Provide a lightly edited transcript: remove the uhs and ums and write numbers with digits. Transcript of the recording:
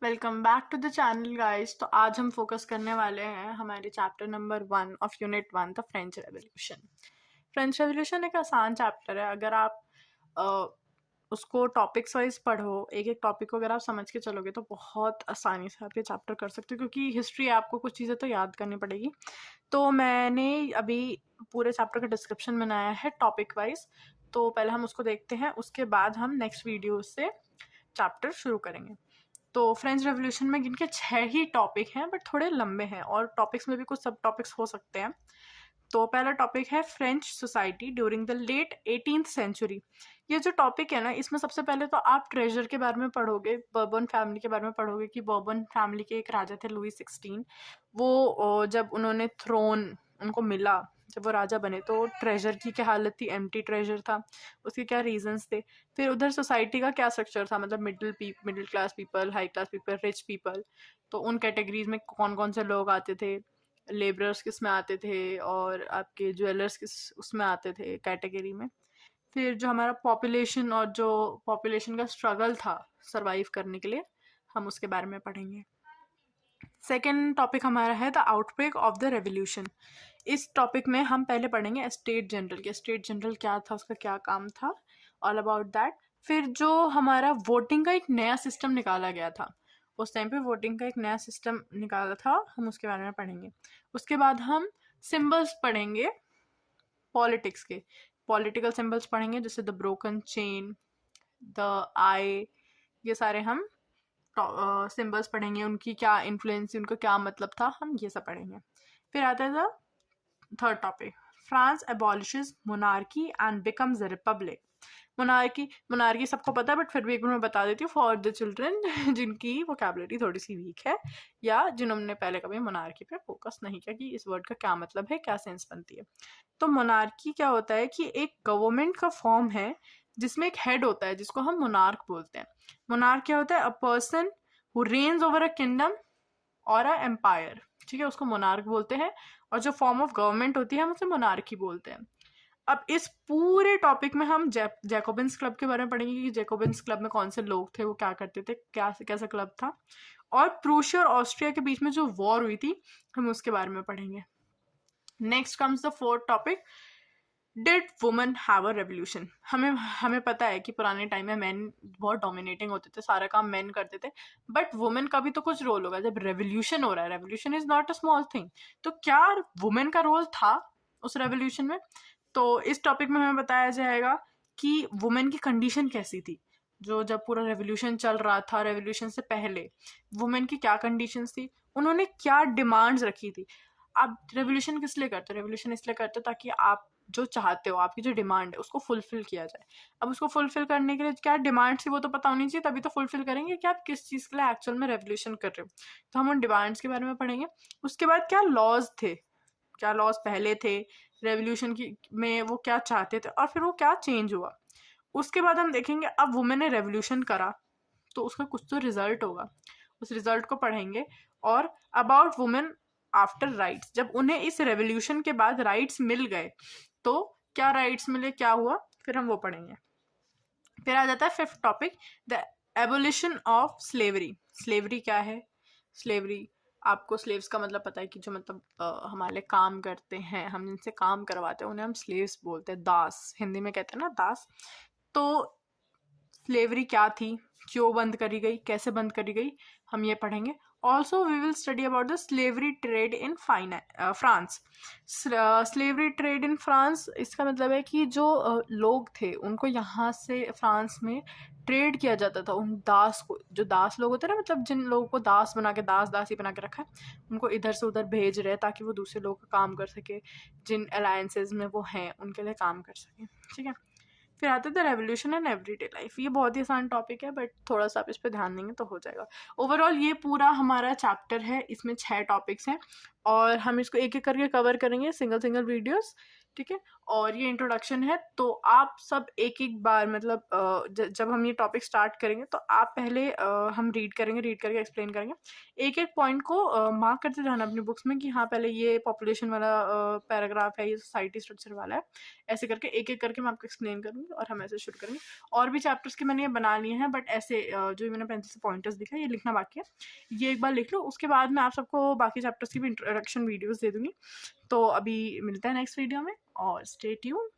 Welcome back to the channel guys. तो आज हम फोकस करने वाले हैं हमारे chapter number 1 of unit 1 the French revolution. French revolution एक आसान चैप्टर है। अगर आप अ, उसको टॉपिक्स वाइज पढ़ो, एक एक टॉपिक को अगर आप समझ के चलोगे तो बहुत आसानी से आप ये चैप्टर कर सकते हो, क्योंकि हिस्ट्री है, आपको कुछ चीज़ें तो याद करनी पड़ेगी। तो मैंने अभी पूरे चैप्टर का डिस्क्रिप्शन बनाया है टॉपिक वाइज, तो पहले हम उसको देखते हैं, उसके बाद हम नेक्स्ट वीडियो से चैप्टर शुरू करेंगे। तो फ्रेंच रेवोल्यूशन में इनके 6 ही टॉपिक हैं, बट थोड़े लंबे हैं और टॉपिक्स में भी कुछ सब टॉपिक्स हो सकते हैं। तो पहला टॉपिक है French society during the late 18th century. ये जो टॉपिक है ना, इसमें सबसे पहले तो आप ट्रेजर के बारे में पढ़ोगे, बर्बन फैमिली के बारे में पढ़ोगे कि बर्बन फैमिली के एक राजा थे लुई 16। वो जब उन्होंने थ्रोन उनको मिला, जब वो राजा बने, तो ट्रेजर की क्या हालत थी, एम्प्टी ट्रेजर था, उसके क्या रीजंस थे। फिर उधर सोसाइटी का क्या स्ट्रक्चर था, मतलब middle class people, high class people, rich people, तो उन कैटेगरीज में कौन कौन से लोग आते थे, लेबरर्स किस में आते थे और आपके ज्वेलर्स किस उसमें आते थे कैटेगरी में। फिर जो हमारा पॉपुलेशन और जो पॉपुलेशन का स्ट्रगल था सरवाइव करने के लिए, हम उसके बारे में पढ़ेंगे। सेकेंड टॉपिक हमारा है the outbreak of the revolution. इस टॉपिक में हम पहले पढ़ेंगे स्टेट जनरल के, स्टेट जनरल क्या था, उसका क्या काम था, ऑल अबाउट दैट। फिर जो हमारा वोटिंग का एक नया सिस्टम निकाला गया था, उस टाइम पे वोटिंग का एक नया सिस्टम निकाला था, हम उसके बारे में पढ़ेंगे। उसके बाद हम सिंबल्स पढ़ेंगे, पॉलिटिक्स के पॉलिटिकल सिंबल्स पढ़ेंगे, जैसे द ब्रोकन चेन, द आई, ये सारे हम सिंबल्स पढ़ेंगे, उनकी क्या इन्फ्लुएंस, उनका क्या मतलब था, हम ये सब पढ़ेंगे। फिर आता है third topic, France abolishes monarchy and becomes a republic. Monarchy सबको पता है, बट फिर भी एक बार मैं बता देती हूँ फॉर द चिल्ड्रन जिनकी वोकैबुलरी थोड़ी सी वीक है या जिन्होंने पहले कभी मोनार्की पे फोकस नहीं किया कि इस वर्ड का क्या मतलब है, क्या सेंस बनती है। तो मोनार्की क्या होता है कि एक गवर्नमेंट का फॉर्म है जिसमें एक हेड होता है जिसको हम मोनार्क बोलते हैं। मोनार्क क्या होता है, a person who reigns over a kingdom और अ एम्पायर, ठीक है, उसको मोनार्क बोलते हैं। और जो फॉर्म ऑफ गवर्नमेंट होती है हम उसे मोनार्की बोलते हैं। अब इस पूरे टॉपिक में हम जैकोबिन्स क्लब के बारे में पढ़ेंगे कि जैकोबिन्स क्लब में कौन से लोग थे, वो क्या करते थे, क्या कैसा क्लब था। और प्रूशिया और ऑस्ट्रिया के बीच में जो वॉर हुई थी, हम उसके बारे में पढ़ेंगे। Next comes the fourth topic, did women have a revolution. हमें पता है कि पुराने टाइम में मेन बहुत डोमिनेटिंग होते थे, सारा काम मेन करते थे, बट वुमेन का भी तो कुछ रोल होगा। जब रेवोल्यूशन हो रहा है, revolution is not a small thing, तो क्या वुमेन का रोल था उस रेवोल्यूशन में। तो इस टॉपिक में हमें बताया जाएगा कि वुमेन की कंडीशन कैसी थी, जो जब पूरा रेवोल्यूशन चल रहा था, रेवोल्यूशन से पहले वुमेन की क्या कंडीशंस थी, उन्होंने क्या डिमांड्स रखी थी। आप रेवोल्यूशन किस लिए करते हो, रेवोल्यूशन इसलिए करते हो ताकि आप जो चाहते हो, आपकी जो डिमांड है, उसको फुलफिल किया जाए। अब उसको फुलफिल करने के लिए क्या डिमांड थी वो तो पता होनी चाहिए, तभी तो फुलफिल करेंगे कि आप किस चीज़ के लिए एक्चुअल में रेवोल्यूशन कर रहे हो। तो हम उन डिमांड्स के बारे में पढ़ेंगे। उसके बाद क्या लॉज थे, क्या लॉज पहले थे रेवोल्यूशन की में, वो क्या चाहते थे और फिर वो क्या चेंज हुआ। उसके बाद हम देखेंगे अब वुमेन ने रेवोल्यूशन करा तो उसका कुछ तो रिजल्ट होगा, उस रिजल्ट को पढ़ेंगे। और अबाउट वुमेन आफ्टर राइट्स, जब उन्हें इस रेवोल्यूशन के बाद राइट्स मिल गए तो क्या राइट्स मिले, क्या हुआ, फिर हम वो पढ़ेंगे। फिर आ जाता है fifth topic, the abolition of slavery. Slavery क्या है, स्लेवरी आपको स्लेव्स का मतलब पता है कि जो मतलब हमारे लिए काम करते हैं, हम जिनसे काम करवाते हैं उन्हें हम स्लेव्स बोलते हैं, दास हिंदी में कहते हैं ना, दास। तो स्लेवरी क्या थी, क्यों बंद करी गई, कैसे बंद करी गई, हम ये पढ़ेंगे। Also we will study about the slavery trade in France. Slavery trade in France, इसका मतलब है कि जो लोग थे उनको यहाँ से फ्रांस में ट्रेड किया जाता था, उन दास को, जो दास लोग होते हैं ना, मतलब जिन लोगों को दास बना के, दासी बना के रखा है, उनको इधर से उधर भेज रहे हैं ताकि वो दूसरे लोगों का काम कर सके, जिन अलायंसेज में वो हैं उनके लिए काम कर सके, ठीक है। फिर आता है the revolution in everyday life. ये बहुत ही आसान टॉपिक है, बट थोड़ा सा आप इस पर ध्यान देंगे तो हो जाएगा। ओवरऑल ये पूरा हमारा चैप्टर है, इसमें 6 टॉपिक्स हैं और हम इसको एक एक करके कवर करेंगे, सिंगल सिंगल वीडियोस। ठीक है। और ये इंट्रोडक्शन है, तो आप सब एक एक बार मतलब जब हम ये टॉपिक स्टार्ट करेंगे तो आप पहले हम रीड करके एक्सप्लेन करेंगे, एक एक पॉइंट को मार्क करते जाना अपनी बुक्स में कि हाँ पहले ये पॉपुलेशन वाला पैराग्राफ है, ये सोसाइटी स्ट्रक्चर वाला है, ऐसे करके एक एक करके मैं आपको एक्सप्लेन करूँगी और हम ऐसे शुरू करेंगे। और भी चैप्टर्स के मैंने ये बना लिए हैं, बट ऐसे जो मैंने पेंसिल से पॉइंटर्स दिखा ये लिखना बाकी है, ये एक बार लिख लो, उसके बाद मैं आप सबको बाकी चैप्टर्स की भी इंट्रोडक्शन वीडियोज़ दे दूँगी। तो अभी मिलता है नेक्स्ट वीडियो में, और स्टे ट्यून।